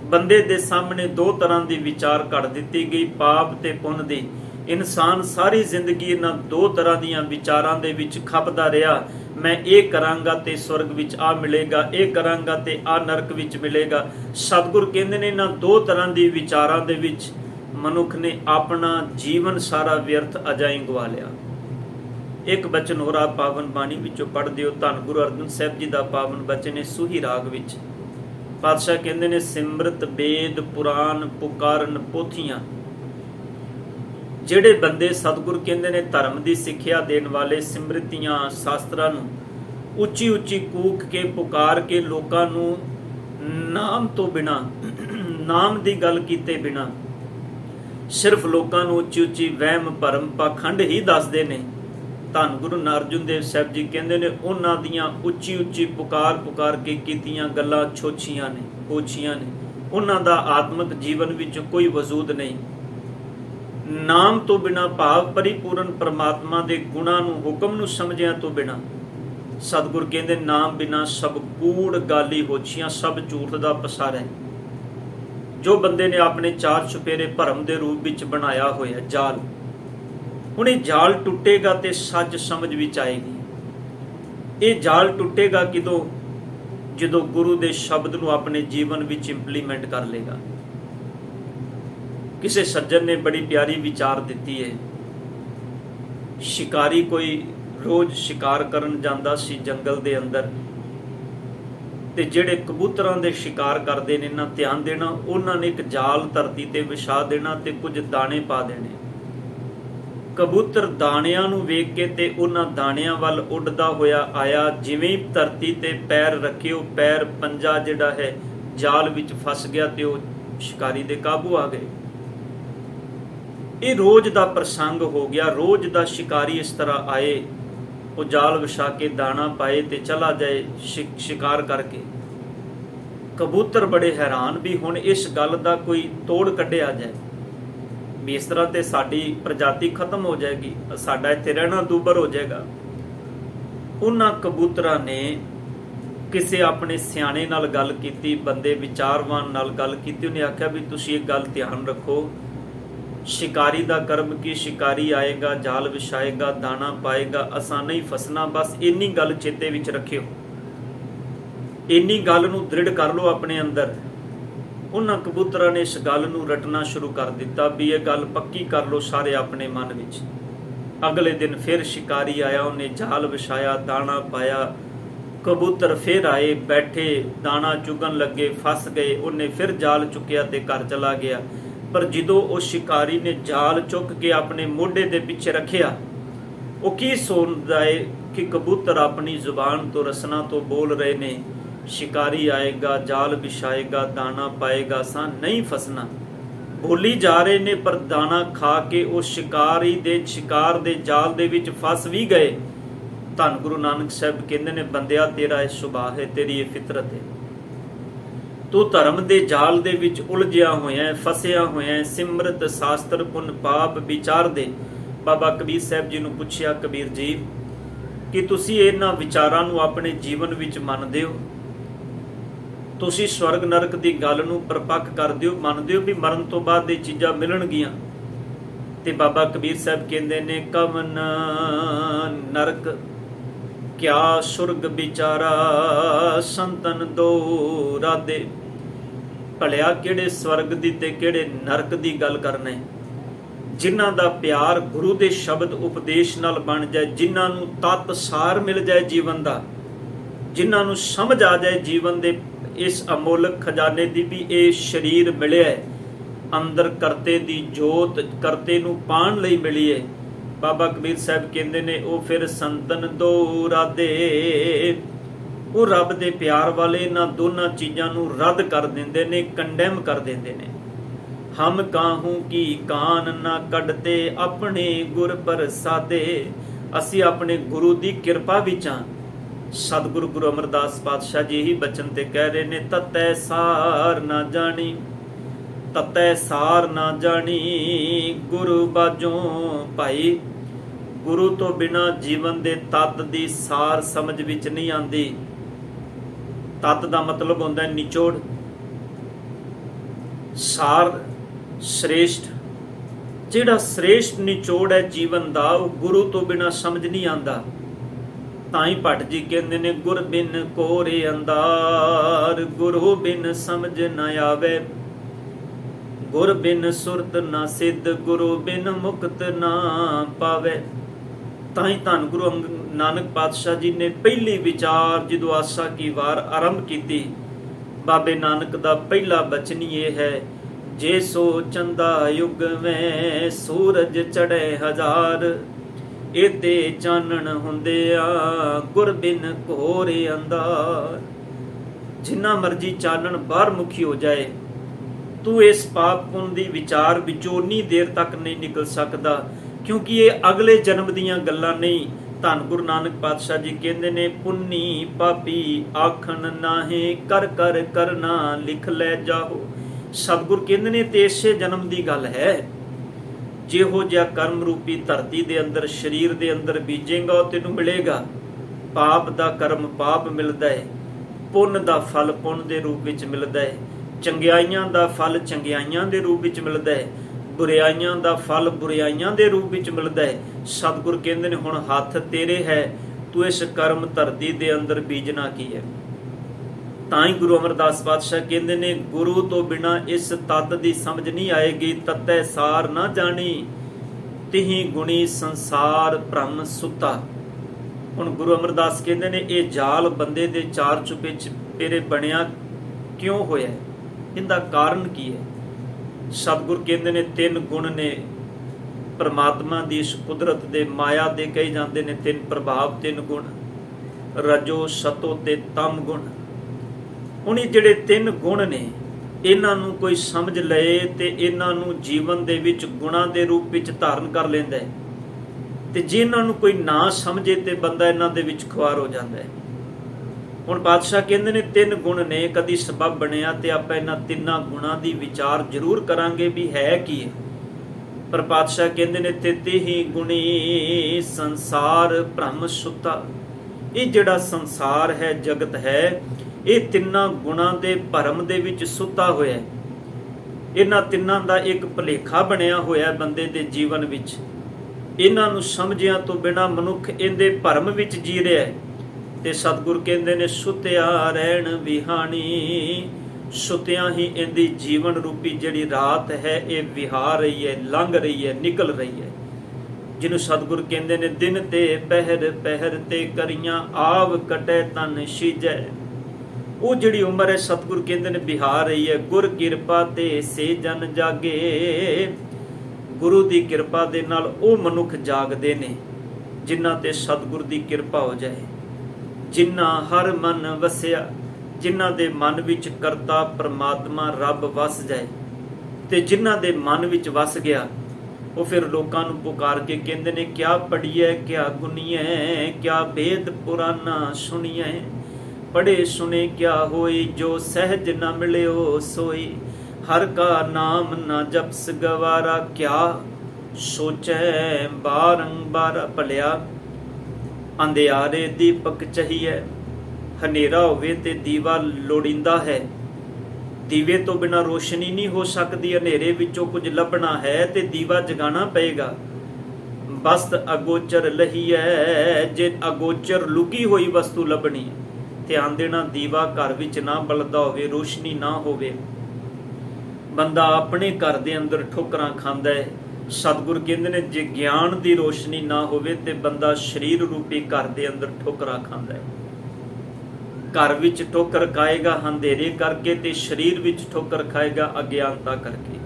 ਬੰਦੇ ਦੇ ਸਾਹਮਣੇ ਦੋ ਤਰ੍ਹਾਂ ਦੀ ਵਿਚਾਰ ਕੱਢ ਦਿੱਤੀ ਗਈ, ਪਾਪ ਤੇ ਪੁੰਨ ਦੀ। ਇਨਸਾਨ ਸਾਰੀ ਜ਼ਿੰਦਗੀ ਇਹਨਾਂ ਦੋ ਤਰ੍ਹਾਂ ਦੀਆਂ ਵਿਚਾਰਾਂ ਦੇ ਵਿੱਚ ਖਪਦਾ ਰਿਹਾ। ਮੈਂ ਇਹ ਕਰਾਂਗਾ ਤੇ ਸਵਰਗ ਵਿੱਚ ਆ ਮਿਲੇਗਾ, ਇਹ ਕਰਾਂਗਾ ਤੇ ਆ ਨਰਕ ਵਿੱਚ ਮਿਲੇਗਾ। ਸਤਿਗੁਰ ਕਹਿੰਦੇ ਨੇ, ਇਹਨਾਂ ਦੋ ਤਰ੍ਹਾਂ ਦੀ ਵਿਚਾਰਾਂ ਦੇ ਵਿੱਚ ਮਨੁੱਖ ਨੇ ਆਪਣਾ ਜੀਵਨ ਸਾਰਾ ਵਿਅਰਥ ਅਜਾਈਂ ਗਵਾ ਲਿਆ। ਇੱਕ ਬਚਨ ਹੋਰ ਆਪ ਪਾਵਨ ਬਾਣੀ ਵਿੱਚੋਂ ਪੜ੍ਹਦੇ ਹੋ। ਧੰਨ ਗੁਰੂ ਅਰਜਨ ਸਾਹਿਬ ਜੀ ਦਾ ਪਾਵਨ ਬਚਨ ਹੈ ਸੂਹੀ ਰਾਗ ਵਿੱਚ। ਪਾਤਸ਼ਾਹ ਕਹਿੰਦੇ ਨੇ, ਸਿਮਰਤ ਵੇਦ ਪੁਰਾਨ ਪੁਕਾਰਨ ਪੋਥੀਆਂ। ਜਿਹੜੇ ਬੰਦੇ ਸਤਿਗੁਰ ਕਹਿੰਦੇ ਨੇ ਧਰਮ ਦੀ ਸਿੱਖਿਆ ਦੇਣ ਵਾਲੇ, ਸਿਮਰਤੀਆਂ ਸ਼ਾਸਤਰਾਂ ਨੂੰ ਉੱਚੀ ਉੱਚੀ ਕੂਕ ਕੇ ਪੁਕਾਰ ਕੇ ਲੋਕਾਂ ਨੂੰ ਨਾਮ ਤੋਂ ਬਿਨਾਂ, ਨਾਮ ਦੀ ਗੱਲ ਕੀਤੇ ਬਿਨਾਂ ਸਿਰਫ ਲੋਕਾਂ ਨੂੰ ਉੱਚੀ ਉੱਚੀ ਵਹਿਮ ਭਰਮ ਪਾਖੰਡ ਹੀ ਦੱਸਦੇ ਨੇ। ਧੰਨ ਗੁਰੂ ਅਰਜਨ ਦੇਵ ਸਾਹਿਬ ਜੀ ਕਹਿੰਦੇ ਨੇ, ਉਹਨਾਂ ਦੀਆਂ ਉੱਚੀ ਉੱਚੀ ਪੁਕਾਰ ਕੇ ਕੀਤੀਆਂ ਗੱਲਾਂ ਛੋਛੀਆਂ ਨੇ, ਪੋਛੀਆਂ ਨੇ। ਉਹਨਾਂ ਦਾ ਆਤਮਿਕ ਜੀਵਨ ਵਿੱਚ ਕੋਈ ਵਜੂਦ ਨਹੀਂ। ਨਾਮ ਤੋਂ ਬਿਨਾਂ ਭਾਵ ਪਰਿਪੂਰਨ ਪਰਮਾਤਮਾ ਦੇ ਗੁਣਾਂ ਨੂੰ, ਹੁਕਮ ਨੂੰ ਸਮਝਿਆ ਤੋਂ ਬਿਨਾਂ। ਸਤਿਗੁਰ ਕਹਿੰਦੇ, ਨਾਮ ਬਿਨਾਂ ਸਭ ਕੂੜ ਗਾਲੀ ਹੋਛੀਆਂ, ਸਭ ਝੂਠ ਦਾ ਪਸਾਰਾ ਹੈ। ਜੋ ਬੰਦੇ ਨੇ ਆਪਣੇ ਚਾਰ ਚੁਫੇਰੇ ਭਰਮ ਦੇ ਰੂਪ ਵਿੱਚ ਬਣਾਇਆ ਹੋਇਆ ਜਾਲ, ਹੁਣ ਇਹ ਜਾਲ ਟੁੱਟੇਗਾ ਤੇ ਸੱਚ ਸਮਝ ਵਿੱਚ ਆਏਗੀ। ਇਹ ਜਾਲ ਟੁੱਟੇਗਾ ਕਿਦੋਂ? ਜਦੋਂ ਗੁਰੂ ਦੇ ਸ਼ਬਦ ਨੂੰ ਆਪਣੇ ਜੀਵਨ ਵਿੱਚ ਇੰਪਲੀਮੈਂਟ ਕਰ ਲੇਗਾ। ਕਿਸੇ ਸੱਜਣ ਨੇ ਬੜੀ ਪਿਆਰੀ ਵਿਚਾਰ ਦਿੱਤੀ ਹੈ। ਸ਼ਿਕਾਰੀ ਕੋਈ ਰੋਜ਼ ਸ਼ਿਕਾਰ ਕਰਨ ਜਾਂਦਾ ਸੀ ਜੰਗਲ ਦੇ ਅੰਦਰ, ਤੇ ਜਿਹੜੇ ਕਬੂਤਰਾਂ ਦੇ ਸ਼ਿਕਾਰ ਕਰਦੇ ਨੇ ਨਾ, ਧਿਆਨ ਦੇਣਾ, ਉਹਨਾਂ ਨੇ ਇੱਕ ਜਾਲ ਧਰਤੀ ਤੇ ਵਿਛਾ ਦੇਣਾ ਤੇ ਕੁਝ ਦਾਣੇ ਪਾ ਦੇਣੇ। ਕਬੂਤਰ ਦਾਣਿਆਂ ਨੂੰ ਵੇਖ ਕੇ ਤੇ ਉਹਨਾਂ ਦਾਣਿਆਂ ਵੱਲ ਉੱਡਦਾ ਹੋਇਆ ਆਇਆ। ਜਿਵੇਂ ਹੀ ਧਰਤੀ ਤੇ ਪੈਰ ਰੱਖੇ, ਉਹ ਪੈਰ ਪੰਜਾ ਜਿਹੜਾ ਹੈ ਜਾਲ ਵਿੱਚ ਫਸ ਗਿਆ ਤੇ ਉਹ ਸ਼ਿਕਾਰੀ ਦੇ ਕਾਬੂ ਆ ਗਏ। ਇਹ ਰੋਜ਼ ਦਾ ਪ੍ਰਸੰਗ ਹੋ ਗਿਆ। ਰੋਜ਼ ਦਾ ਸ਼ਿਕਾਰੀ ਇਸ ਤਰ੍ਹਾਂ ਆਏ, ਉਹ ਜਾਲ ਵਿਛਾ ਕੇ ਦਾਣਾ ਪਾਏ ਤੇ ਚਲਾ ਜਾਏ ਸ਼ਿਕਾਰ ਕਰਕੇ। ਕਬੂਤਰ ਬੜੇ ਹੈਰਾਨ ਵੀ ਹੁਣ ਇਸ ਗੱਲ ਦਾ ਕੋਈ ਤੋੜ ਕੱਢਿਆ ਜਾਏ ਵੀ ਇਸ ਤਰ੍ਹਾਂ ਤੇ ਸਾਡੀ ਪ੍ਰਜਾਤੀ ਖਤਮ ਹੋ ਜਾਏਗੀ, ਸਾਡਾ ਇੱਥੇ ਰਹਿਣਾ ਦੂਬਰ ਹੋ ਜਾਏਗਾ। ਉਹਨਾਂ ਕਬੂਤਰਾਂ ਨੇ ਕਿਸੇ ਆਪਣੇ ਸਿਆਣੇ ਨਾਲ ਗੱਲ ਕੀਤੀ, ਬੰਦੇ ਵਿਚਾਰਵਾਨ ਨਾਲ ਗੱਲ ਕੀਤੀ। ਉਹਨੇ ਆਖਿਆ ਵੀ ਤੁਸੀਂ ਇੱਕ ਗੱਲ ਧਿਆਨ ਰੱਖੋ, ਸ਼ਿਕਾਰੀ ਦਾ ਕਰਮ ਕੀ, ਸ਼ਿਕਾਰੀ ਆਏਗਾ, ਜਾਲ ਵਿਛਾਏਗਾ, ਦਾਣਾ ਪਾਏਗਾ, ਅਸਾਂ ਨਹੀਂ ਫਸਣਾ। ਬਸ ਇੰਨੀ ਗੱਲ ਚੇਤੇ ਵਿੱਚ ਰੱਖਿਓ, ਇੰਨੀ ਗੱਲ ਨੂੰ ਦ੍ਰਿੜ ਕਰ ਲਓ ਆਪਣੇ ਅੰਦਰ। ਉਹਨਾਂ ਕਬੂਤਰਾਂ ਨੇ ਇਸ ਗੱਲ ਨੂੰ ਰਟਣਾ ਸ਼ੁਰੂ ਕਰ ਦਿੱਤਾ ਵੀ ਇਹ ਗੱਲ ਪੱਕੀ ਕਰ ਲਓ ਸਾਰੇ ਆਪਣੇ ਮਨ ਵਿੱਚ। ਅਗਲੇ ਦਿਨ ਫਿਰ ਸ਼ਿਕਾਰੀ ਆਇਆ, ਉਹਨੇ ਜਾਲ ਵਿਛਾਇਆ, ਦਾਣਾ ਪਾਇਆ। ਕਬੂਤਰ ਫਿਰ ਆਏ, ਬੈਠੇ, ਦਾਣਾ ਚੁਗਣ ਲੱਗੇ, ਫਸ ਗਏ। ਉਹਨੇ ਫਿਰ ਜਾਲ ਚੁੱਕਿਆ ਤੇ ਘਰ ਚਲਾ ਗਿਆ। ਪਰ ਜਦੋਂ ਉਹ ਸ਼ਿਕਾਰੀ ਨੇ ਜਾਲ ਚੁੱਕ ਕੇ ਆਪਣੇ ਮੋਢੇ ਦੇ ਪਿੱਛੇ ਰੱਖਿਆ, ਉਹ ਕੀ ਸੋਚਦਾ ਏ कि कबूतर अपनी जुबान तो रसना तो बोल रहे ने, शिकारी आएगा जाल बिछाएगा दाना पाएगा सा नहीं फसना। बोली जा रहे ने पर दाना खा के वो शिकार दे जाल दे विच फस भी गए। धन गुरु नानक साहब कहते ने, बंदिया तेरा यह सुभाव है, तेरी ये फितरत है। तू धर्म दे जाल दे विच उलझिया होया फसिया होया सिमरत शास्त्र पुन पाप विचार दे। बाबा कबीर साहब जी नूं पुछया, कबीर जी कि तुसी इन्हां विचारां नूं अपने जीवन विच मनदे हो? तुसी स्वर्ग नरक दी गल नूं परपक्ष करदे हो, मनदे हो भी मरण तो बाद ये चीज़ां मिलणगियां? ते बाबा कबीर साहब कहंदे ने, कवन नरक क्या सुरग विचारा संतन दो राधे। भलिया किहड़े स्वर्ग दी ते किहड़े नरक दी गल करना है? जिन्हां दा प्यार गुरु दे शब्द उपदेश नाल बन जाए, जिन्हां नूं तत सार मिल जाए जीवन दा, जिन्हां नूं समझ आ जाए जीवन दे इस अमोलक खजाने दी भी ये शरीर मिलिया है, अंदर करते दी जोत करते नूं पाण लई मिली है। बाबा कबीर साहब कहंदे ने, ओ फिर संतन दो राधे, वो रब दे प्यार वाले इन्हां दोनों चीज़ां नूं रद्द कर दिंदे ने, कंडेम कर दिंदे ने। हम काहू की कान ना कढ़ते अपने गुर प्रसादे। असी अपने गुरु दी किरपा विच हां। सतगुरु गुरु अमरदास पातशाह जी ही बचन ते कह रहे ने, ततै सार ना जानी, ततै सार ना जानी गुरु बाजों भाई। गुरु तो बिना जीवन दे तत दी सार समझ विच नहीं आंदी। तत दा मतलब होंदा है निचोड़, सार श्रेष्ठ। जिहड़ा श्रेष्ठ निचोड़ है जीवन दा, वो गुरु तो बिना समझ नहीं आंदा। ताई भट्ट जी कहंदे ने, गुर बिन कोरे अंधार, गुरु बिन समझ न आवे। गुर बिन सुरत ना सिद्ध, गुरु बिन मुक्त ना पावे। ताई धन गुरु नानक पातशाह जी ने पहली विचार जो आशा की वार आरंभ की, बाबे नानक दा पहला बचन ये है, जे सो चंदा युग में सूरज चढ़े हजार, एते चानण हुंदिया गुर बिन घोरे अंधार। जिन्ना मर्जी चानण बाहर मुखी हो जाए, तू इस पाप पुन दी विचार विचों उन्नी देर तक नहीं निकल सकता, क्योंकि ये अगले जन्म दियां गल्लां नहीं। धन गुरु नानक पातशाह जी कहंदे ने, पुन्नी पापी आखन नाहे, कर कर करना लिख ले जाओ। सतगुर कहंदे ने ते इसे जन्म दी गल है। जिहो जिहा कर्म रूपी धरती दे अंदर शरीर दे अंदर बीजेगा वो तेनू मिलेगा। पाप दा कर्म पाप मिलदा है, पुण्य दा फल पुण्य दे रूप विच मिलदा है, चंगियाइयां दा फल चंगियाइयां दे रूप विच मिलदा है, बुराइयां दा फल बुराइयां दे रूप विच मिलदा है। सतगुर कहंदे ने, हुण हथ तेरे है, तू इस कर्म धरती दे अंदर बीजना की है। ताई गुरु अमरदास पातशाह कहंदे ने, गुरु तो बिना इस तत्त दी समझ नहीं आएगी। ततै सार ना जानी, तिही गुणी संसार भ्रम सुता। हुण गुरु अमरदास कहंदे ने, ये जाल बंदे दे चार चुफेरे बनिया क्यों होया है, इहदा कारण की है? सतगुर कहंदे ने, तीन गुण ने परमात्मा दी इस कुदरत दे माया दे कहे जाते हैं। तीन प्रभाव, तीन गुण, रजो सतो ते तम गुण। हुण जिहड़े तीन गुण ने, इन्हां नूं कोई समझ लए ते इन्हां नूं जीवन दे विच गुणां दे रूप विच धारण कर लैंदा है, ते जे इन्हां नूं कोई ना समझे ते बंदा इन्हां दे विच खुआर हो जांदा है। हुण पातशाह कहंदे ने, तीन गुण ने, कदी सबब बनिया ते आपां इन्हां तिन्नां गुणां दी विचार जरूर करांगे भी है की है। पर पातशाह कहंदे ने, तेते ही गुणी संसार भ्रम सुता। ये जिहड़ा संसार है, जगत है, ये तिन्नां गुणां दे भरम दे विच सुता होया है। इन्हां तिन्नां दा एक भुलेखा बनिया होया बंदे दे जीवन विच। इन्हां नूं समझिया तो बिना मनुख इहदे भरम विच जी रहा है। ते सतगुर कहंदे ने, सुत्या रहण विहानी। सुत्या ही इहदी जीवन रूपी जिहड़ी रात है, ये विहार रही है, लंघ रही है, निकल रही है। जिन्हों सतगुर कहंदे ने, दिन ते पहर पहर ते करियां आव कटै तन सीजै। वो जिहड़ी उम्र है, सतगुर कहंदे ने बिहार रही है। गुर किरपा ते से जन जागे। गुरु दी किरपा दे नाल ओ मनुख जागदे ने। ਜਿਨ੍ਹਾਂ ਤੇ ਸਤਿਗੁਰ ਦੀ ਕਿਰਪਾ ਹੋ ਜਾਏ, ਜਿਨ੍ਹਾਂ ਹਰ ਮਨ ਵਸਿਆ, ਜਿਨ੍ਹਾਂ ਦੇ ਮਨ ਵਿੱਚ ਕਰਤਾ ਪ੍ਰਮਾਤਮਾ ਰੱਬ ਵਸ ਜਾਏ, ਤੇ ਜਿਨ੍ਹਾਂ ਦੇ ਮਨ ਵਿੱਚ ਵਸ ਗਿਆ ਉਹ ਫਿਰ ਲੋਕਾਂ ਨੂੰ ਪੁਕਾਰ ਕੇ ਕਹਿੰਦੇ ਨੇ, ਕਿਆ ਪੜੀਐ ਕਿਆ ਗੁਨੀਐ, ਕਿਆ ਭੇਦ ਪੁਰਾਨਾ ਸੁਣੀਐ, ਪੜੇ ਸੁਣੇ ਕਿਆ ਹੋਈ, ਜੋ ਸਹਿਜ ਨਾ ਮਿਲਿਓ ਸੋਈ, ਹਰ ਕਾ ਨਾਮ ਨਾ ਜਪਸ ਗਵਾਰਾ, ਕਿਆ ਸੋਚੈ ਬਾਰੰਬਾਰ ਭਲਿਆ, ਅੰਧਿਆਰੇ ਦੀਪਕ ਚਾਹੀਏ, ਹਨੇਰਾ ਹੋਵੇ ਤੇ ਦੀਵਾ ਲੋੜੀਂਦਾ ਹੈ, ਦੀਵੇ ਤੋਂ ਬਿਨਾਂ ਰੋਸ਼ਨੀ ਨਹੀਂ ਹੋ ਸਕਦੀ, ਹਨੇਰੇ ਵਿੱਚੋਂ ਕੁਝ ਲੱਭਣਾ ਹੈ ਤੇ ਦੀਵਾ ਜਗਾਣਾ ਪਏਗਾ। ਵਸਤ ਅਗੋਚਰ ਲਹੀ ਹੈ, ਜੇ ਅਗੋਚਰ ਲੁਕੀ ਹੋਈ ਵਸਤੂ ਲੱਭਣੀ ਹੈ, ਧਿਆਨ ਦੇਣਾ, ਦੀਵਾ ਘਰ ਵਿੱਚ ਨਾ ਬਲਦਾ ਹੋਵੇ, ਰੋਸ਼ਨੀ ਨਾ ਹੋਵੇ, ਬੰਦਾ ਆਪਣੇ ਘਰ ਦੇ ਅੰਦਰ ਠੋਕਰਾਂ ਖਾਂਦਾ ਹੈ। ਸਤਿਗੁਰ ਕਹਿੰਦੇ ਨੇ, ਜੇ ਗਿਆਨ ਦੀ ਰੋਸ਼ਨੀ ਨਾ ਹੋਵੇ ਤੇ ਬੰਦਾ ਸਰੀਰ ਰੂਪੀ ਘਰ ਦੇ ਅੰਦਰ ਠੋਕਰਾਂ ਖਾਂਦਾ ਹੈ। ਘਰ ਵਿੱਚ ਠੋਕਰ ਖਾਏਗਾ ਅੰਧੇਰੇ ਕਰਕੇ, ਤੇ ਸਰੀਰ ਵਿੱਚ ਠੋਕਰ ਖਾਏਗਾ ਅਗਿਆਨਤਾ ਕਰਕੇ।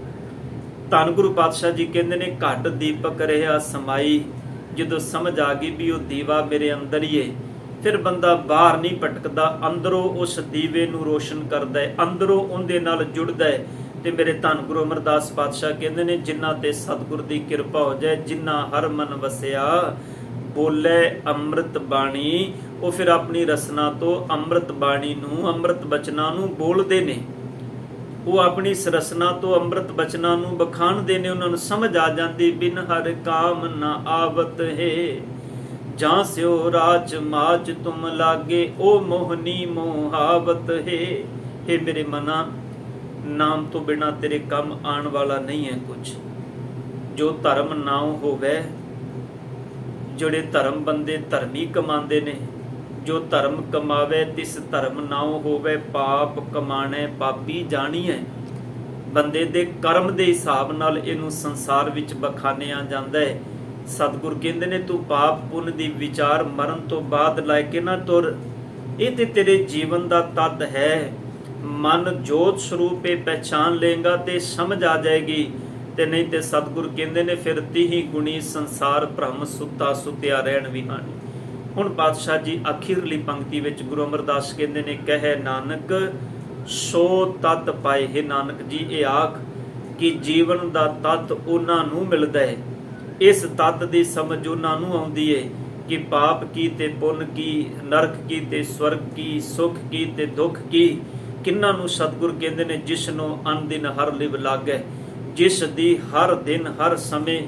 ਧੰਨ ਗੁਰੂ ਪਾਤਸ਼ਾਹ ਜੀ ਕਹਿੰਦੇ ਨੇ, ਘੱਟ ਦੀਪਕ ਰਿਹਾ ਸਮਾਈ, ਜਦੋਂ ਸਮਝ ਆ ਗਈ ਵੀ ਉਹ ਦੀਵਾ ਮੇਰੇ ਅੰਦਰ ਹੀ ਹੈ, ਫਿਰ ਬੰਦਾ ਬਾਹਰ ਨਹੀਂ ਭਟਕਦਾ, ਅੰਦਰੋਂ ਉਸ ਦੀਵੇ ਨੂੰ ਰੋਸ਼ਨ ਕਰਦਾ ਹੈ, ਅੰਦਰੋਂ ਉਹਦੇ ਨਾਲ ਜੁੜਦਾ ਹੈ। ਤੇ ਮੇਰੇ ਧੰਨ ਗੁਰੂ ਅਮਰਦਾਸ ਪਾਤਸ਼ਾਹ ਕਹਿੰਦੇ ਨੇ, ਜਿਨ੍ਹਾਂ ਤੇ ਸਤਿਗੁਰ ਦੀ ਕਿਰਪਾ ਹੋ ਜਾਏ, ਜਿਨ੍ਹਾਂ ਹਰ ਮਨ ਵਸਿਆ, ਬੋਲੇ ਅੰਮ੍ਰਿਤ ਬਾਣੀ, ਉਹ ਫਿਰ ਆਪਣੀ ਰਸਨਾ ਤੋਂ ਅੰਮ੍ਰਿਤ ਬਾਣੀ ਨੂੰ, ਅੰਮ੍ਰਿਤ ਬਚਨਾਂ ਨੂੰ ਬੋਲਦੇ ਨੇ। ਉਹ ਆਪਣੀ ਰਸਨਾ ਤੋਂ ਅੰਮ੍ਰਿਤ ਬਚਨਾਂ ਨੂੰ ਬਖਾਣਦੇ ਨੇ। ਉਹਨਾਂ ਨੂੰ ਸਮਝ ਆ ਜਾਂਦੀ, ਬਿਨ ਹਰ ਕਾਮ ਨਾ ਆਵਤ ਹੈ, ਜਾਂ ਸਿਓ ਰਾਜ ਮਾਜ ਤੁਮ ਲਾਗੇ, ਉਹ ਮੋਹਨੀ ਮੋਹਾਵਤ ਹੈ। हे ਮੇਰੇ ਮਨਾ, ਨਾਮ ਤੋਂ ਬਿਨਾਂ ਤੇਰੇ ਕੰਮ ਆਉਣ ਵਾਲਾ ਨਹੀਂ ਹੈ ਕੁਝ। ਜੋ ਧਰਮ ਨਾਉ ਹੋਵੇ, ਜਿਹੜੇ ਧਰਮ ਬੰਦੇ ਧਰਮੀ ਕਮਾਉਂਦੇ ਨੇ, ਜੋ ਧਰਮ ਕਮਾਵੇ ਤਿਸ ਧਰਮ ਨਾਉ ਹੋਵੇ, ਪਾਪ ਕਮਾਣੇ ਪਾਪੀ ਜਾਣੀਐ। ਬੰਦੇ ਦੇ ਕਰਮ ਦੇ ਹਿਸਾਬ ਨਾਲ ਇਹਨੂੰ ਸੰਸਾਰ ਵਿੱਚ ਬਖਾਨਿਆ ਜਾਂਦਾ ਹੈ। ਸਤਿਗੁਰ ਕਹਿੰਦੇ ਨੇ, ਤੂੰ ਪਾਪ ਪੁੰਨ ਦੀ ਵਿਚਾਰ ਮਰਨ ਤੋਂ ਬਾਅਦ ਲੈ ਕੇ ਨਾ ਤੁਰ, ਇਹ ਤੇ ਤੇਰੇ ਜੀਵਨ ਦਾ ਤੱਤ ਹੈ। ਮਨ ਜੋਤ ਸਰੂਪੇ ਪਹਿਚਾਨ ਲੇਗਾ ਤੇ ਸਮਝ ਆ ਜਾਏਗੀ, ਤੇ ਨਹੀਂ ਤੇ ਸਤਿਗੁਰ ਕਹਿੰਦੇ ਨੇ, ਫਿਰ ਤੀਹੀ ਗੁਣੀ ਸੰਸਾਰ ਭ੍ਰਮ ਸੁੱਤਾ ਸੁੱਤਿਆ ਰਹਿਣ ਵਿਹਾਣੀ। ਹੁਣ ਪਾਤਸ਼ਾਹ ਜੀ ਅਖੀਰਲੀ ਪੰਕਤੀ ਵਿੱਚ ਗੁਰੂ ਅਮਰਦਾਸ ਕਹਿੰਦੇ ਨੇ, ਕਹੇ ਨਾਨਕ ਸੋ ਤਤ ਪਾਏ। ਹੈ ਨਾਨਕ ਜੀ, ਇਹ ਆਖ ਕਿ ਜੀਵਨ ਦਾ ਤੱਤ ਉਹਨਾਂ ਨੂੰ ਮਿਲਦਾ ਹੈ, ਇਸ ਤੱਤ ਦੀ ਸਮਝ ਉਹਨਾਂ ਨੂੰ ਆਉਂਦੀ ਹੈ ਕਿ ਪਾਪ ਕੀ ਤੇ ਪੁੰਨ ਕੀ, ਨਰਕ ਕੀ ਤੇ ਸਵਰਗ ਕੀ, ਸੁਖ ਕੀ ਤੇ ਦੁੱਖ ਕੀ। ਕਿੰਨਾਂ ਨੂੰ ਸਤਿਗੁਰ ਕਹਿੰਦੇ ਨੇ, ਜਿਸ ਨੂੰ ਅਨਦਿਨ ਹਰ ਲਿਵ ਲਾਗੈ, ਜਿਸ ਦੀ ਹਰ ਦਿਨ ਹਰ ਸਮੇਂ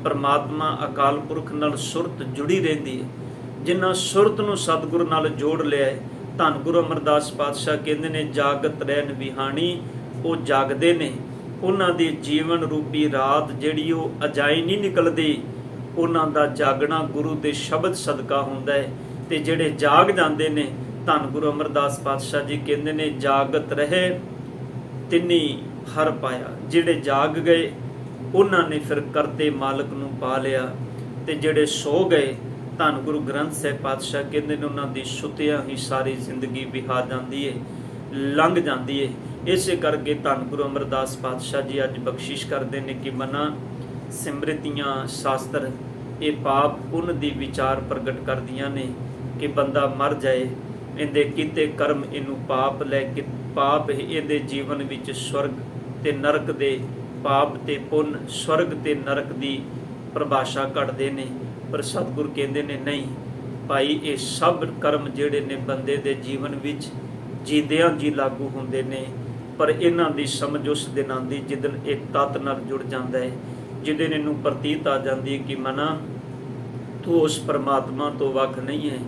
ਪਰਮਾਤਮਾ ਅਕਾਲ ਪੁਰਖ ਨਾਲ ਸੁਰਤ ਜੁੜੀ ਰਹਿੰਦੀ ਹੈ। ਜਿਨ੍ਹਾਂ ਸੁਰਤ ਨੂੰ ਸਤਿਗੁਰ ਨਾਲ ਜੋੜ ਲਿਆ ਹੈ, ਧੰਨ ਗੁਰੂ ਅਮਰਦਾਸ ਪਾਤਸ਼ਾਹ ਕਹਿੰਦੇ ਨੇ, ਜਾਗਤ ਰਹਿਣ ਵਿਹਾਣੀ, ਉਹ ਜਾਗਦੇ ਨੇ। ਉਹਨਾਂ ਦੀ ਜੀਵਨ ਰੂਪੀ ਰਾਤ ਜਿਹੜੀ ਉਹ ਅਜਾਈ ਨਹੀਂ ਨਿਕਲਦੀ, ਉਹਨਾਂ ਦਾ ਜਾਗਣਾ ਗੁਰੂ ਦੇ ਸ਼ਬਦ ਸਦਕਾ ਹੁੰਦਾ ਹੈ। ਤੇ ਜਿਹੜੇ ਜਾਗ ਜਾਂਦੇ ਨੇ, ਧੰਨ ਗੁਰੂ ਅਮਰਦਾਸ ਪਾਤਸ਼ਾਹ ਜੀ ਕਹਿੰਦੇ ਨੇ, ਜਾਗਤ ਰਹੇ ਤਿੰਨੀ ਹਰ ਪਾਇਆ। ਜਿਹੜੇ ਜਾਗ ਗਏ ਉਹਨਾਂ ਨੇ ਫਿਰ ਕਰਤੇ ਮਾਲਕ ਨੂੰ ਪਾ ਲਿਆ, ਤੇ ਜਿਹੜੇ ਸੋ ਗਏ, ਧੰਨ ਗੁਰੂ ਗ੍ਰੰਥ ਸਾਹਿਬ ਪਾਤਸ਼ਾਹ ਕਹਿੰਦੇ ਨੇ, ਉਹਨਾਂ ਦੀ ਸੁੱਤਿਆਂ ਹੀ ਸਾਰੀ ਜ਼ਿੰਦਗੀ ਵਿਹਾ ਜਾਂਦੀ ਹੈ, ਲੰਘ ਜਾਂਦੀ ਹੈ। ਇਸੇ ਕਰਕੇ ਧੰਨ ਗੁਰੂ ਅਮਰਦਾਸ ਪਾਤਸ਼ਾਹ ਜੀ ਅੱਜ ਬਖਸ਼ਿਸ਼ ਕਰਦੇ ਨੇ ਕਿ ਮਨਾ, ਸਿਮਰਤੀਆਂ ਸ਼ਾਸਤਰ ਇਹ ਪਾਪ ਪੁੰਨ ਦੀ ਵਿਚਾਰ ਪ੍ਰਗਟ ਕਰਦੀਆਂ ਨੇ ਕਿ ਬੰਦਾ ਮਰ ਜਾਏ, ਇਹਦੇ ਕੀਤੇ ਕਰਮ ਇਹਨੂੰ ਪਾਪ ਲੈ ਕੇ, ਪਾਪ ਇਹਦੇ ਜੀਵਨ ਵਿੱਚ ਸਵਰਗ ਤੇ ਨਰਕ ਦੇ, ਪਾਪ ਤੇ ਪੁੰਨ, ਸਵਰਗ ਤੇ ਨਰਕ ਦੀ ਪਰਿਭਾਸ਼ਾ ਕੱਢਦੇ ਨੇ। ਪਰ ਸਤਿਗੁਰ ਕਹਿੰਦੇ ਨੇ, ਨਹੀਂ ਭਾਈ, ਇਹ ਸਭ ਕਰਮ ਜਿਹੜੇ ਨੇ ਬੰਦੇ ਦੇ ਜੀਵਨ ਵਿੱਚ ਜੀਂਦਿਆਂ ਜੀ ਲਾਗੂ ਹੁੰਦੇ ਨੇ, ਪਰ ਇਹਨਾਂ ਦੀ ਸਮਝ ਉਸ ਦਿਨ ਆਉਂਦੀ ਜਿੱਦਣ ਇਹ ਤਤ ਨਾਲ ਜੁੜ ਜਾਂਦਾ ਹੈ, ਜਿੱਦਣ ਇਹਨੂੰ ਪ੍ਰਤੀਤ ਆ ਜਾਂਦੀ ਹੈ ਕਿ ਮਨਾ, ਤੂੰ ਉਸ ਪਰਮਾਤਮਾ ਤੋਂ ਵੱਖ ਨਹੀਂ ਹੈ,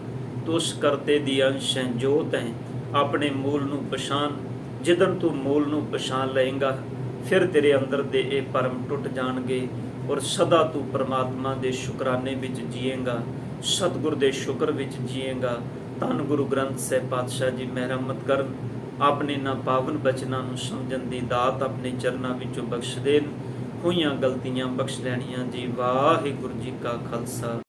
ਤੂੰ ਉਸ ਕਰਤੇ ਦੀ ਅੰਸ਼ ਹੈ, ਜੋਤ ਹੈ। ਆਪਣੇ ਮੂਲ ਨੂੰ ਪਛਾਣ। ਜਿੱਦਣ ਤੂੰ ਮੂਲ ਨੂੰ ਪਛਾਣ ਲਏਗਾ, ਫਿਰ ਤੇਰੇ ਅੰਦਰ ਦੇ ਇਹ ਭਰਮ ਟੁੱਟ ਜਾਣਗੇ, ਔਰ ਸਦਾ ਤੂੰ ਪਰਮਾਤਮਾ ਦੇ ਸ਼ੁਕਰਾਨੇ ਵਿੱਚ ਜੀਏਗਾ, ਸਤਿਗੁਰ ਦੇ ਸ਼ੁਕਰ ਵਿੱਚ ਜੀਏਗਾ। ਧੰਨ ਗੁਰੂ ਗ੍ਰੰਥ ਸਾਹਿਬ ਪਾਤਸ਼ਾਹ ਜੀ ਮਿਹਰਮਤ ਕਰਨ, ਆਪਣੇ ਨਾ ਪਾਵਨ ਬਚਨਾਂ ਨੂੰ ਸਮਝਣ ਦੀ ਦਾਤ ਆਪਣੇ ਚਰਨਾਂ ਵਿੱਚੋਂ ਬਖਸ਼ ਦੇਣ। ਹੋਈਆਂ ਗਲਤੀਆਂ ਬਖਸ਼ ਲੈਣੀਆਂ ਜੀ। ਵਾਹਿਗੁਰੂ ਜੀ ਕਾ ਖਾਲਸਾ।